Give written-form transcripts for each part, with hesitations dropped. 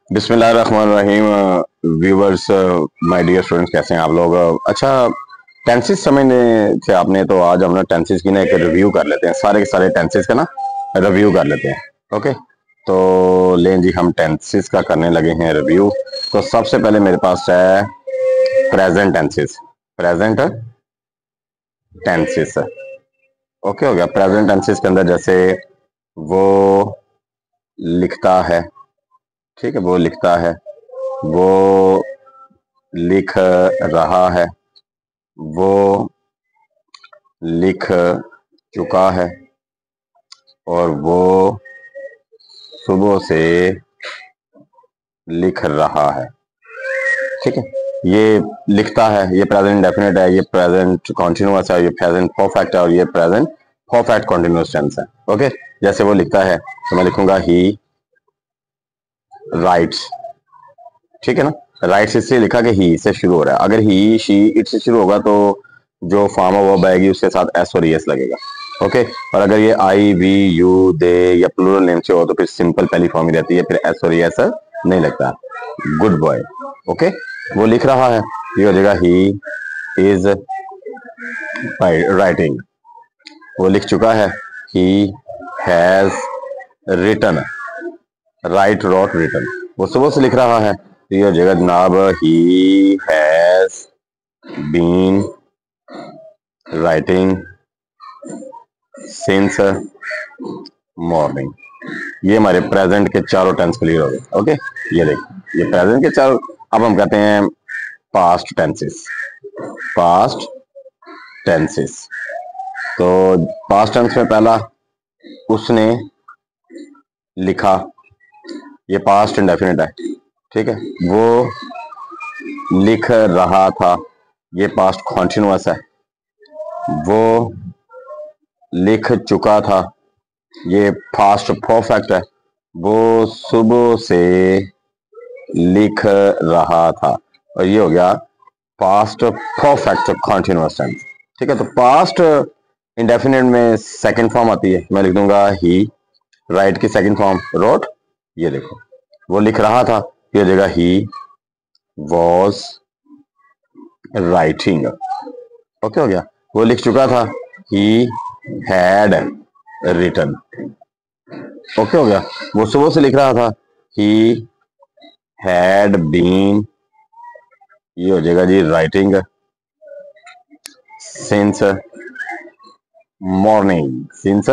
बिस्मिल्लाहिर्रहमानिर्रहीम। Viewers, my dear students, कैसे हैं आप लोग? अच्छा, टेंसेस समझने थे आपने, तो आज हम ना टेंसेस की ना एक रिव्यू कर लेते हैं। सारे के सारे टेंसेस का ना रिव्यू कर लेते हैं। ओके, तो लें जी, हम टेंसेस का करने लगे हैं रिव्यू। तो सबसे पहले मेरे पास है present tenses. Present tenses okay हो गया। प्रेजेंट टेंसेस के अंदर जैसे वो लिखता है, ठीक है, वो लिखता है, वो लिख रहा है, वो लिख चुका है, और वो सुबह से लिख रहा है। ठीक है, ये लिखता है, ये प्रेजेंट डेफिनेट है, ये प्रेजेंट कॉन्टिन्यूअस है, ये प्रेजेंट परफेक्ट है, और ये प्रेजेंट परफेक्ट कॉन्टिन्यूअस टेंस है। ओके, जैसे वो लिखता है तो मैं लिखूंगा ही राइट्स। ठीक है ना, राइट्स इससे लिखा कि ही से शुरू हो रहा है। अगर ही, शी, इट से शुरू होगा तो जो फॉर्म है वो आएगी, उसके साथ एस और एस लगेगा। ओके, और अगर ये आई, वी, यू, दे या प्लूरल नेम से हो तो फिर सिंपल पहली फॉर्म ही रहती है, फिर एस और एस नहीं लगता। Good boy. ओके, वो लिख रहा है, ये हो जाएगा ही इज राइटिंग। वो लिख चुका है, he has written. Write, wrote, written. वो सुबह से लिख रहा है, तो ये हो जाएगा जनाब he has been writing since morning. ये हमारे प्रेजेंट के चारों टेंस क्लियर हो गए। ओके, ये देखिए, ये प्रेजेंट के चारों। अब हम कहते हैं पास्ट टेंसेस। पास्ट टेंसेस, तो पास्ट टेंस में पहला उसने लिखा, ये पास्ट इंडेफिनिट है। ठीक है, वो लिख रहा था, ये पास्ट कॉन्टिन्यूअस है। वो लिख चुका था, ये पास्ट परफेक्ट है। वो सुबह से लिख रहा था, और ये हो गया पास्ट परफेक्ट कॉन्टिन्यूअस टेंस। ठीक है, तो पास्ट इंडेफिनिट में सेकंड फॉर्म आती है, मैं लिख दूंगा ही। राइट की सेकंड फॉर्म रोट। ये देखो, वो लिख रहा था, ये हो जाएगा ही वॉज राइटिंग। ओके हो गया। वो लिख चुका था, ही हैड रिटन। ओके हो गया। वो सुबह से लिख रहा था, ही हैड बीन, ये हो जाएगा जी writing since morning. Since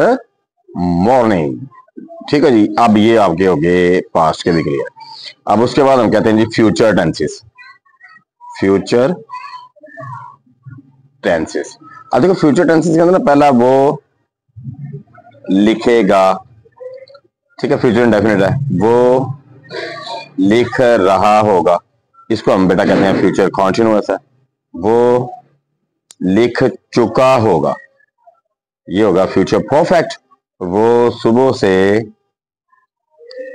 morning. ठीक है जी, अब ये आपके हो गए पास्ट के भी क्लियर। अब उसके बाद हम कहते हैं जी फ्यूचर टेंसेस। फ्यूचर टेंसेस, अब देखो फ्यूचर टेंसेस के अंदर ना पहला वो लिखेगा। ठीक है, फ्यूचर इंडेफिनिट है। वो लिख रहा होगा, इसको हम बेटा कहते हैं फ्यूचर कॉन्टिन्यूअस है। वो लिख चुका होगा, ये होगा फ्यूचर परफेक्ट। वो सुबह से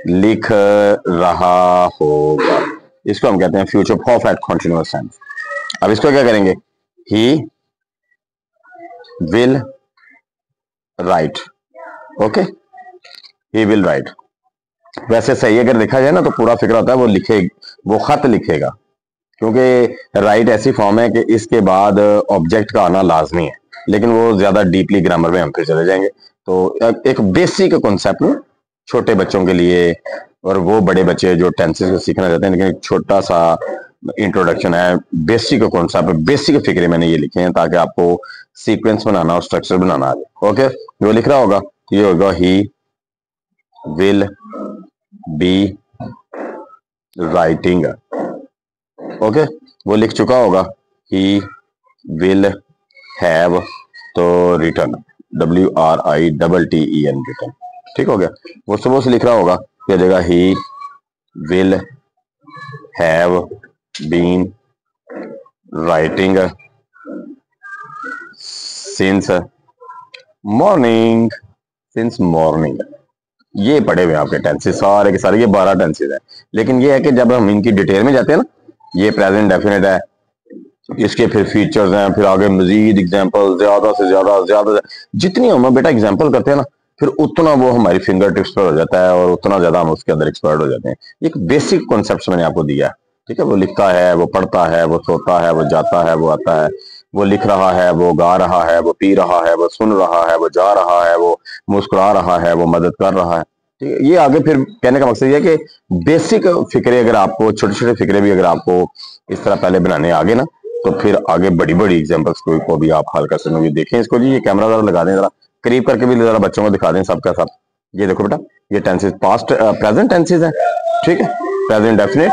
लिख रहा होगा, इसको हम कहते हैं फ्यूचर परफेक्ट कॉन्टिन्यूअस टेंस। अब इसको क्या करेंगे, ही will write. Okay, he will right. वैसे सही अगर देखा जाए ना तो पूरा फिक्र होता है वो लिखे, वो खत लिखेगा, क्योंकि राइट ऐसी फॉर्म है कि इसके बाद ऑब्जेक्ट का आना लाजमी है। लेकिन वो ज्यादा डीपली ग्रामर में हम फिर चले जाएंगे। तो एक बेसिक कॉन्सेप्ट छोटे बच्चों के लिए, और वो बड़े बच्चे जो टेंसेस को सीखना चाहते हैं, लेकिन एक छोटा सा इंट्रोडक्शन है, बेसिक कॉन्सेप्ट, बेसिक फिक्रे मैंने ये लिखे हैं ताकि आपको सीक्वेंस बनाना और स्ट्रक्चर बनाना आ जाए। ओके, वो लिख रहा होगा, ये होगा ही विल बी राइटिंग। ओके, वो लिख चुका होगा, ही विल हैव, तो रिटर्न, WRITTEN, रिटर्न। ठीक हो गया। वो सुबह से लिख रहा होगा, क्या देगा, he will have been writing since morning. Since morning, ये पढ़े हुए आपके टेंसेस सारे के सारे, ये 12 टेंसेस है। लेकिन ये है कि जब हम इनकी डिटेल में जाते हैं ना, ये प्रेजेंट डेफिनेट है, इसके फिर फीचर्स हैं, फिर आगे मजीद एग्जांपल, ज्यादा से ज्यादा जितनी हम बेटा एग्जांपल करते हैं ना, फिर उतना वो हमारी फिंगर टिप्स पर हो जाता है और उतना ज्यादा हम उसके अंदर एक्सपर्ट हो जाते हैं। एक बेसिक कॉन्सेप्ट मैंने आपको दिया है, ठीक है। वो लिखता है, वो पढ़ता है, वो सोता है, वो जाता है, वो आता है, वो लिख रहा है, वो गा रहा है, वो पी रहा है, वो सुन रहा है, वो जा रहा है, वो मुस्कुरा रहा है, वो मदद कर रहा है, ठीक है। ये आगे फिर कहने का मकसद ये है कि बेसिक फिक्रे अगर आपको, छोटे छोटे फिक्रे भी अगर आपको इस तरह पहले बनाने आगे ना, तो फिर आगे बड़ी बड़ी एग्जाम्पल्स को भी आप हल कर सकेंगे। देखें इसको जी, ये कैमरा जरा लगा दें, जरा करीब करके भी जरा बच्चों को दिखा दें सबका सब। ये देखो बेटा, ये टेंसेस पास्ट प्रेजेंट टेंसेस हैं, ठीक है। Present definite,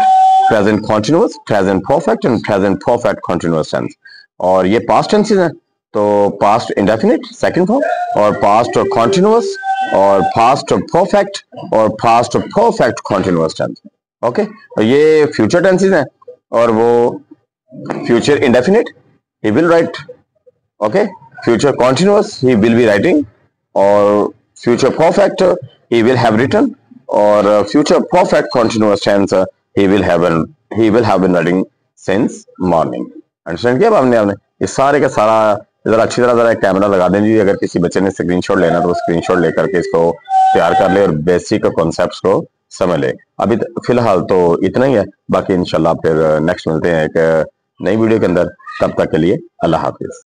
present continuous, present perfect and present perfect continuous tense. और ये पास्ट टेंसेस हैं, तो पास्ट इंडेफिनिट सेकंड फॉर्म, और पास्ट कॉन्टिन्यूअस, और पास्ट परफेक्ट, और past perfect continuous tense. Okay, और ये फ्यूचर टेंसेस हैं, और वो future indefinite, he will write, okay. Future continuous, he will be writing, और future perfect, he will have written, और future perfect continuous tense, he will have been writing since morning। Understand किया आपने ये सारे का सारा। जरा अच्छी तरह जरा कैमरा लगा दें जी, अगर किसी बच्चे ने स्क्रीनशॉट लेना तो स्क्रीनशॉट लेकर के इसको तैयार कर ले और बेसिक कॉन्सेप्ट्स को समझ ले। अभी फिलहाल तो इतना ही है, बाकी इंशाल्लाह फिर नेक्स्ट मिलते हैं एक नई वीडियो के अंदर। तब तक के लिए अल्लाह हाफिज।